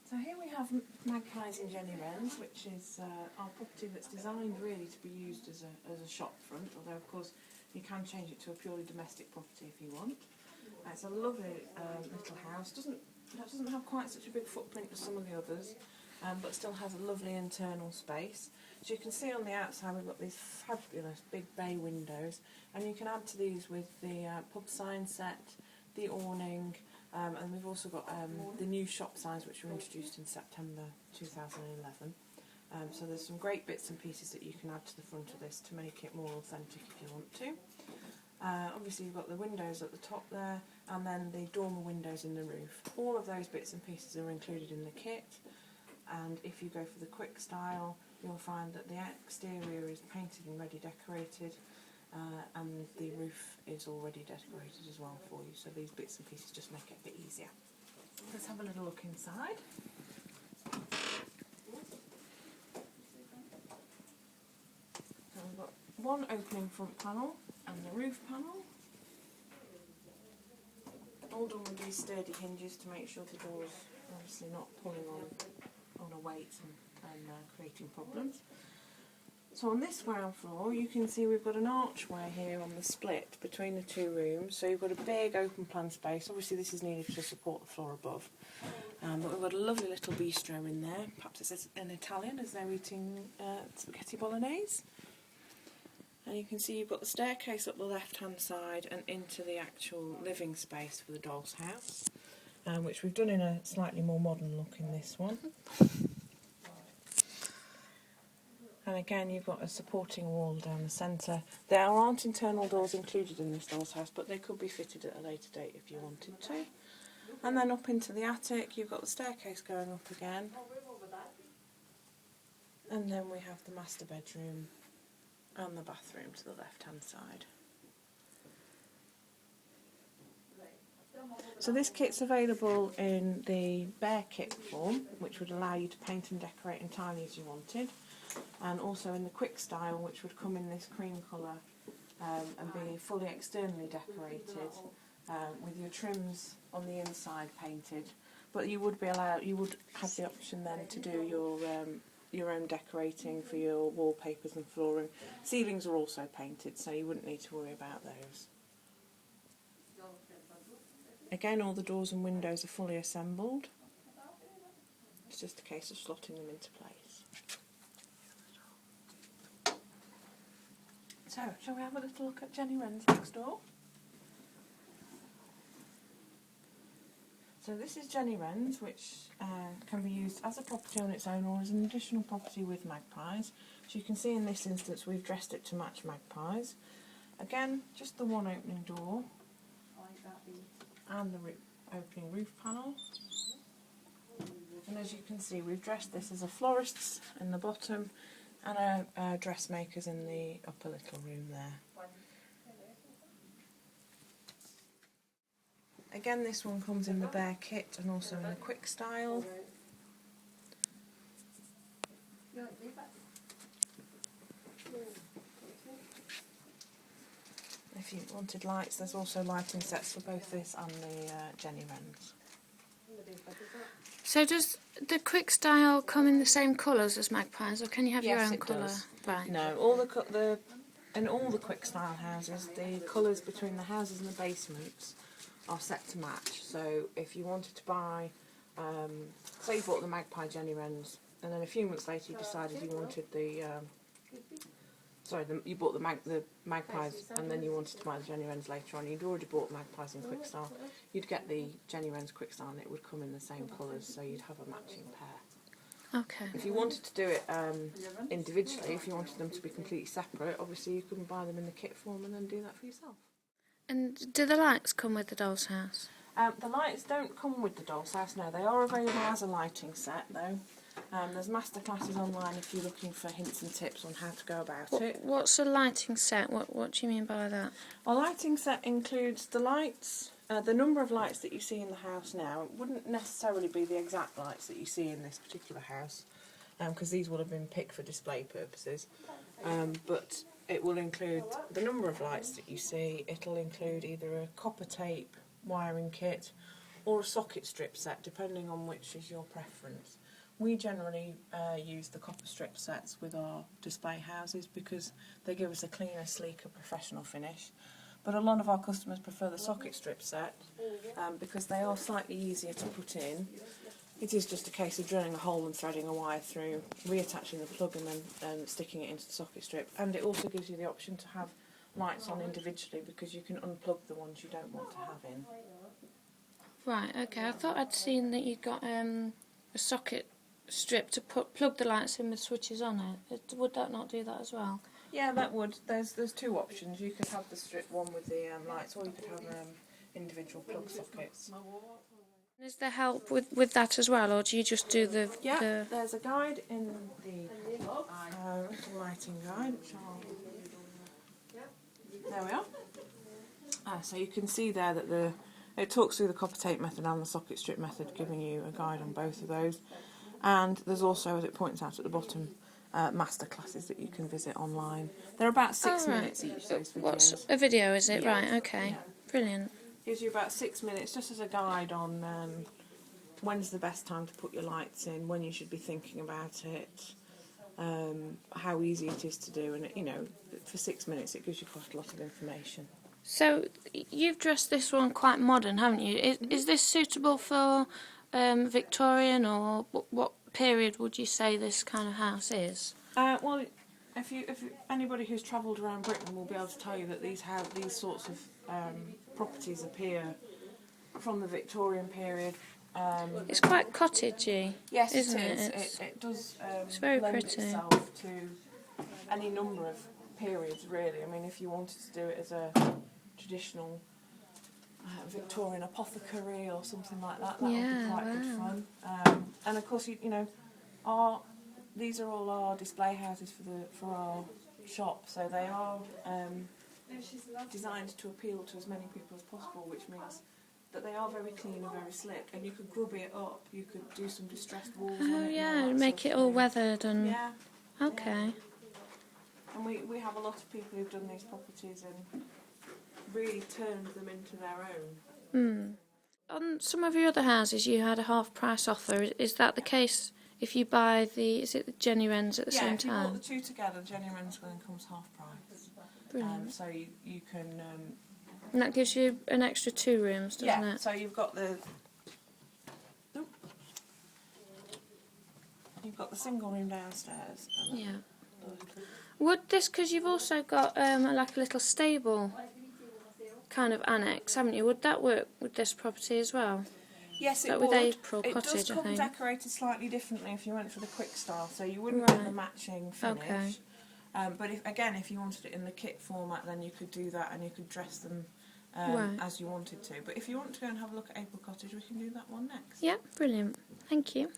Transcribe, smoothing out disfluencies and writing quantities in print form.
So here we have Magpies and Jenny Wrens, which is our property that's designed really to be used as a shop front, although of course you can change it to a purely domestic property if you want. It's a lovely little house. Doesn't have quite such a big footprint as some of the others, but still has a lovely internal space. So you can see on the outside we've got these fabulous big bay windows, and you can add to these with the pub sign set, the awning, and we've also got the new shop signs which were introduced in September 2011. So there's some great bits and pieces that you can add to the front of this to make it more authentic if you want to. Obviously you've got the windows at the top there, and then the dormer windows in the roof. All of those bits and pieces are included in the kit, and if you go for the QuickStyle you'll find that the exterior is painted and ready decorated, and the roof is already decorated as well for you, so these bits and pieces just make it a bit easier. Let's have a little look inside. So we've got one opening front panel and the roof panel, all done with these sturdy hinges to make sure the door's obviously not pulling on a weight and creating problems. So on this ground floor you can see we've got an archway here on the split between the two rooms, so you've got a big open plan space. Obviously this is needed to support the floor above, but we've got a lovely little bistro in there. Perhaps it's in Italian as they're eating spaghetti bolognese. And you can see you've got the staircase up the left hand side and into the actual living space for the doll's house, which we've done in a slightly more modern look in this one. And again you've got a supporting wall down the centre. There aren't internal doors included in this doll's house, but they could be fitted at a later date if you wanted to. And then up into the attic you've got the staircase going up again. And then we have the master bedroom and the bathroom to the left hand side. So this kit's available in the bare kit form, which would allow you to paint and decorate entirely as you wanted, and also in the QuickStyle, which would come in this cream colour and be fully externally decorated with your trims on the inside painted. But you would have the option then to do your own decorating for your wallpapers and flooring. Ceilings are also painted, so you wouldn't need to worry about those. Again, all the doors and windows are fully assembled. It's just a case of slotting them into place. So, shall we have a little look at Jenny Wrens next door? So this is Jenny Wrens, which can be used as a property on its own or as an additional property with Magpies. So you can see in this instance we've dressed it to match Magpies. Again, just the one opening door and the opening roof panel. And as you can see we've dressed this as a florist's in the bottom and a dressmaker's in the upper little room there. Again, this one comes in the bare kit and also in the QuickStyle. If you wanted lights, there's also lighting sets for both this and the Jenny Wrens. So does the QuickStyle come in the same colours as Magpies, or can you have your own colour? Does. Right. No, in all the QuickStyle houses, the colours between the houses and the basements are set to match. So if you wanted to buy, say you bought the Magpie Jenny Wrens, and then a few months later you decided you wanted you bought the Magpies and then you wanted to buy the Jenny Wrens later on, you'd already bought Magpies in QuickStyle, you'd get the Jenny Wrens QuickStyle and it would come in the same colours, so you'd have a matching pair. Okay. If you wanted to do it individually, if you wanted them to be completely separate, obviously you couldn't buy them in the kit form and then do that for yourself. And do the lights come with the doll's house? The lights don't come with the doll's house, no. They are available as a lighting set, though. There's masterclasses online if you're looking for hints and tips on how to go about it. What's a lighting set? What do you mean by that? A lighting set includes the lights, the number of lights that you see in the house now. It wouldn't necessarily be the exact lights that you see in this particular house, because these will have been picked for display purposes. But it will include the number of lights that you see. It'll include either a copper tape wiring kit or a socket strip set, depending on which is your preference. We generally use the copper strip sets with our display houses because they give us a cleaner, sleeker, professional finish. But a lot of our customers prefer the socket strip set because they are slightly easier to put in. It is just a case of drilling a hole and threading a wire through, reattaching the plug and then sticking it into the socket strip. And it also gives you the option to have lights on individually because you can unplug the ones you don't want to have in. Right, okay. I thought I'd seen that you'd got a socket strip to plug the lights in with switches on it. Would that not do that as well? Yeah, that would. There's two options. You could have the strip one with the lights, or you could have individual plug sockets. Is there help with that as well, or do you just do the... Yeah, there's a guide in the lighting guide, which there we are. So you can see there that it talks through the copper tape method and the socket strip method, giving you a guide on both of those. And there's also, as it points out at the bottom, master classes that you can visit online. They're about 6 minutes each, those videos. What's a video, is it? Yeah. Right, okay. Yeah. Brilliant. Gives you about 6 minutes just as a guide on when's the best time to put your lights in, when you should be thinking about it, how easy it is to do, and for 6 minutes it gives you quite a lot of information. So you've dressed this one quite modern, haven't you? Is this suitable for Victorian, or what period would you say this kind of house is? Well, if anybody who's travelled around Britain will be able to tell you that these sorts of properties appear from the Victorian period. It's quite cottagey. Yes, isn't it it? is. It does it's very lend pretty. itself to any number of periods, really. I mean, if you wanted to do it as a traditional Victorian apothecary or something like that, that would be quite good fun. And of course, these are all our display houses for our shop, so they are designed to appeal to as many people as possible, which means that they are very clean and very slick, and you could grubby it up, you could do some distressed walls on it. Oh yeah, make it all weathered and... Yeah. Okay. Yeah. And we have a lot of people who've done these properties and really turned them into their own. On some of your other houses you had a half price offer. Is that the case if you buy the Jenny Wrens at the same time? Yeah, if you bought the two together, Jenny Wrens then comes half price. Brilliant. So you can... and that gives you an extra 2 rooms, doesn't it? So you've got the... You've got the single room downstairs. Yeah. Would this, because you've also got like a little stable kind of annex, haven't you? Would that work with this property as well? Yes, it that would. With April it Cottage, does come I think. decorated slightly differently if you went for the QuickStyle, so you wouldn't get the matching finish. Okay. But if you wanted it in the kit format, then you could do that and you could dress them as you wanted to. But if you want to go and have a look at April Cottage, we can do that one next. Yeah, brilliant. Thank you.